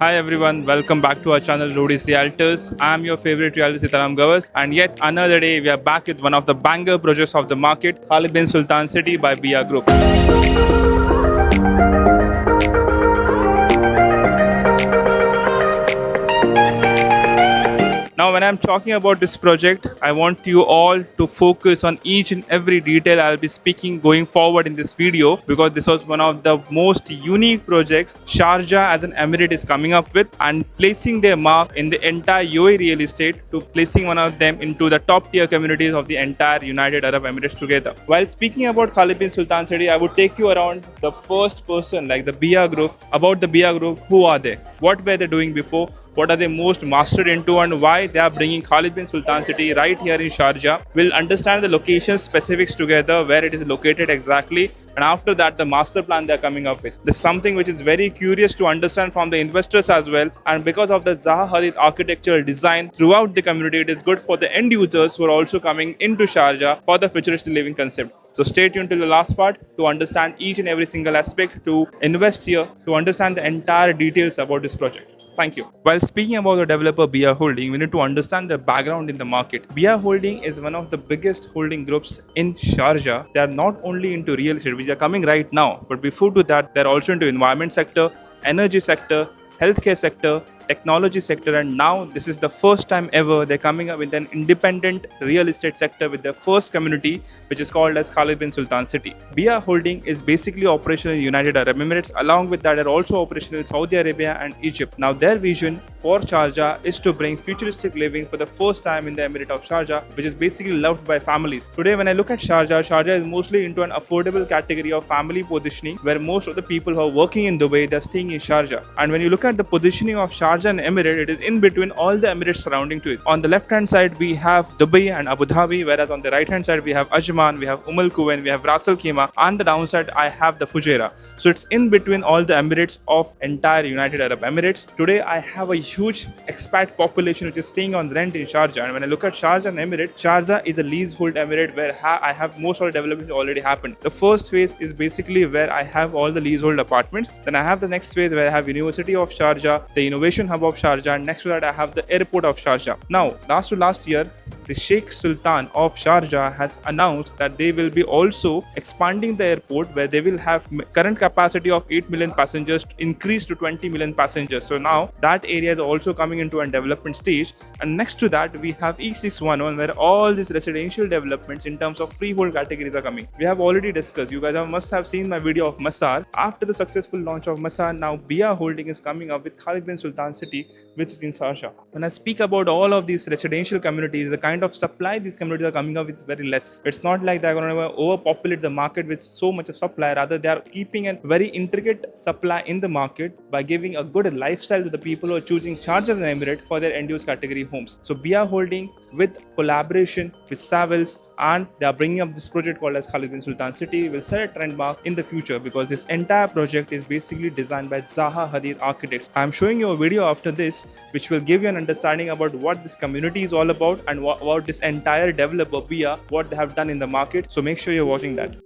Hi everyone, welcome back to our channel Rudy's Realtors. I'm your favorite realtor Sitaram Gavas, and yet another day we are back with one of the banger projects of the market, Khalid Bin Sultan City by Beeah Group. Now, when I'm talking about this project, I want you all to focus on each and every detail I'll be speaking going forward in this video because this was one of the most unique projects Sharjah as an emirate is coming up with and placing their mark in the entire UAE real estate to placing one of them into the top tier communities of the entire United Arab Emirates together. While speaking about Khalid bin Sultan City, I would take you around the first person like the Beeah Group. About the Beeah Group, who are they? What were they doing before? What are they most mastered into and why they are bringing Khalid bin Sultan City right here in Sharjah. We'll understand the location specifics together, where it is located exactly, and after that, the master plan they're coming up with. This is something which is very curious to understand from the investors as well. And because of the Zaha Hadid architectural design throughout the community, it is good for the end users who are also coming into Sharjah for the futuristic living concept. So stay tuned till the last part to understand each and every single aspect, to invest here, to understand the entire details about this project. Thank you. While speaking about the developer Beeah Holding, we need to understand the background in the market. Beeah Holding is one of the biggest holding groups in Sharjah. They are not only into real estate, which are coming right now, but before to that, they're also into environment sector, energy sector, healthcare sector, technology sector, and now this is the first time ever they're coming up with an independent real estate sector with their first community, which is called as Khalid bin Sultan City. Beeah Holding is basically operational in United Arab Emirates. Along with that, they're also operational in Saudi Arabia and Egypt. Now, their vision for Sharjah is to bring futuristic living for the first time in the Emirate of Sharjah, which is basically loved by families. Today, when I look at Sharjah, Sharjah is mostly into an affordable category of family positioning, where most of the people who are working in Dubai, they're staying in Sharjah. And when you look at the positioning of Sharjah and Emirate, it is in between all the Emirates surrounding to it. On the left hand side, we have Dubai and Abu Dhabi, whereas on the right hand side, we have Ajman, we have Al Quwain, we have Ras Al Khaimah, and the downside, I have the Fujairah. So it's in between all the Emirates of entire United Arab Emirates. Today, I have a huge expat population which is staying on rent in Sharjah. And when I look at Sharjah and Emirate, Sharjah is a leasehold emirate where I have most of the development already happened. The first phase is basically where I have all the leasehold apartments. Then I have the next phase where I have University of Sharjah, the Innovation Hub of Sharjah, and next to that I have the airport of Sharjah. Now, last year, the Sheikh Sultan of Sharjah has announced that they will be also expanding the airport, where they will have current capacity of 8 million passengers increase to 20 million passengers. So now that area is also coming into a development stage. And next to that, we have E611, where all these residential developments in terms of freehold categories are coming. We have already discussed, you guys must have seen my video of Masar. After the successful launch of Masar, now Beeah Holding is coming up with Khalid bin Sultan City, which is in Sharjah. When I speak about all of these residential communities, the kind of supply these communities are coming up with is very less. It's not like they're going to overpopulate the market with so much of supply. Rather, they are keeping a very intricate supply in the market by giving a good lifestyle to the people who are choosing Sharjah as an emirate for their end-use category homes. So Beeah Holding, with collaboration with Savills, and they are bringing up this project called as Khalid bin Sultan City, will set a trend mark in the future because this entire project is basically designed by Zaha Hadid architects. I am showing you a video after this which will give you an understanding about what this community is all about and about this entire developer Beeah, what they have done in the market. So make sure you're watching that.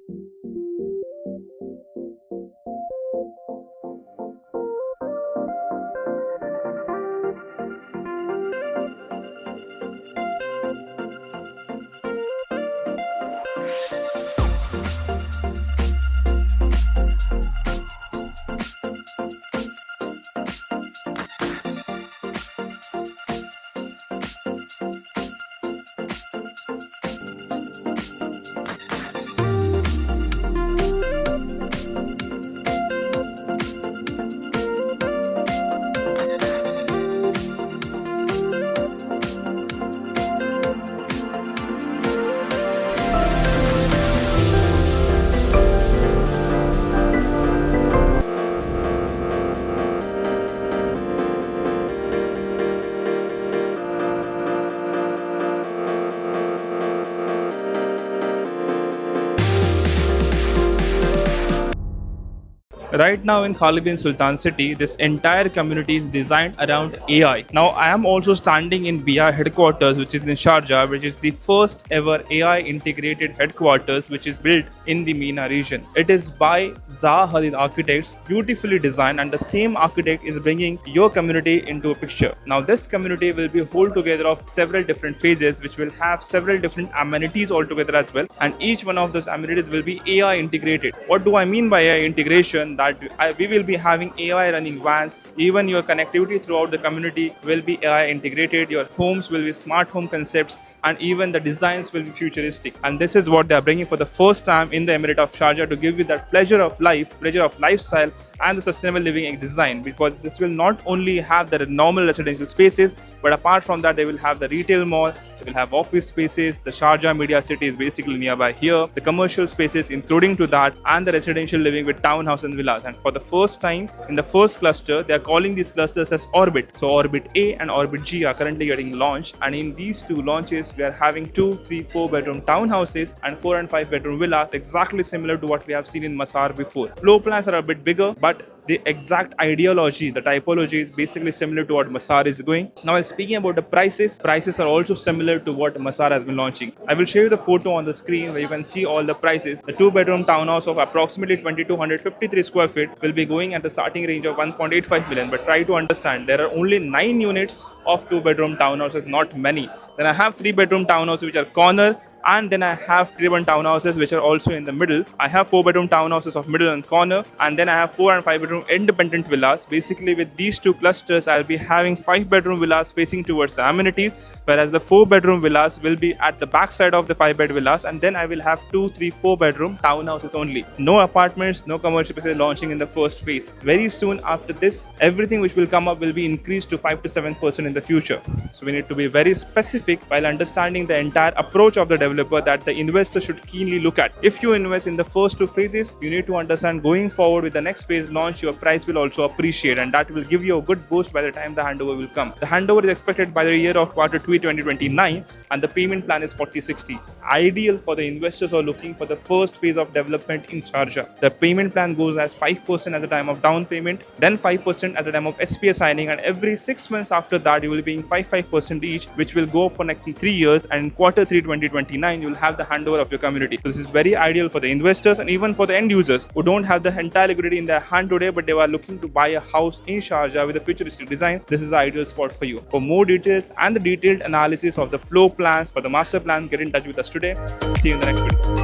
Right now in Khalid Bin Sultan City, this entire community is designed around AI. Now I am also standing in Beeah headquarters, which is in Sharjah, which is the first ever AI integrated headquarters which is built in the MENA region. It is by Khalid Architects, beautifully designed, and the same architect is bringing your community into a picture. Now this community will be whole together of several different phases which will have several different amenities altogether as well, and each one of those amenities will be AI integrated. What do I mean by AI integration? That we will be having AI running vans, even your connectivity throughout the community will be AI integrated, your homes will be smart home concepts, and even the designs will be futuristic. And this is what they are bringing for the first time in the Emirate of Sharjah to give you that pleasure of life, pleasure of lifestyle, and the sustainable living design, because this will not only have the normal residential spaces, but apart from that they will have the retail mall, they will have office spaces. The Sharjah Media City is basically nearby here, the commercial spaces including to that, and the residential living with townhouse and villas. And for the first time in the first cluster, they are calling these clusters as Orbit. So Orbit A and Orbit G are currently getting launched, and in these two launches we are having 2, 3, 4 bedroom townhouses and 4 and 5 bedroom villas, exactly similar to what we have seen in Masar before. Floor plans are a bit bigger, but the exact ideology, the typology is basically similar to what Masar is going. Now, speaking about the prices are also similar to what Masar has been launching. I will show you the photo on the screen where you can see all the prices. The 2-bedroom townhouse of approximately 2253 square feet will be going at the starting range of 1.85 million. But try to understand, there are only 9 units of 2-bedroom townhouses, not many. Then I have 3-bedroom townhouses which are corner, and then I have 3-bedroom townhouses which are also in the middle. I have 4-bedroom townhouses of middle and corner, and then I have 4 and 5-bedroom independent villas. Basically, with these two clusters, I'll be having 5-bedroom villas facing towards the amenities, whereas the 4-bedroom villas will be at the back side of the 5-bed villas, and then I will have 2, 3, 4-bedroom townhouses only. No apartments, no commercial spaces launching in the first phase. Very soon after this, everything which will come up will be increased to 5 to 7% in the future. So we need to be very specific while understanding the entire approach of the developer that the investor should keenly look at. If you invest in the first 2 phases, you need to understand going forward with the next phase launch, your price will also appreciate, and that will give you a good boost by the time the handover will come. The handover is expected by the year of Q2 2029, and the payment plan is 40/60. Ideal for the investors who are looking for the first phase of development in Sharjah. The payment plan goes as 5% at the time of down payment, then 5% at the time of SPA signing, and every 6 months after that you will be paying 5% each, which will go for next 3 years, and in Q3 2029 you will have the handover of your community. So this is very ideal for the investors and even for the end users who don't have the entire liquidity in their hand today, but they are looking to buy a house in Sharjah with a futuristic design. This is the ideal spot for you. For more details and the detailed analysis of the floor plans for the master plan, get in touch with us today. See you in the next video.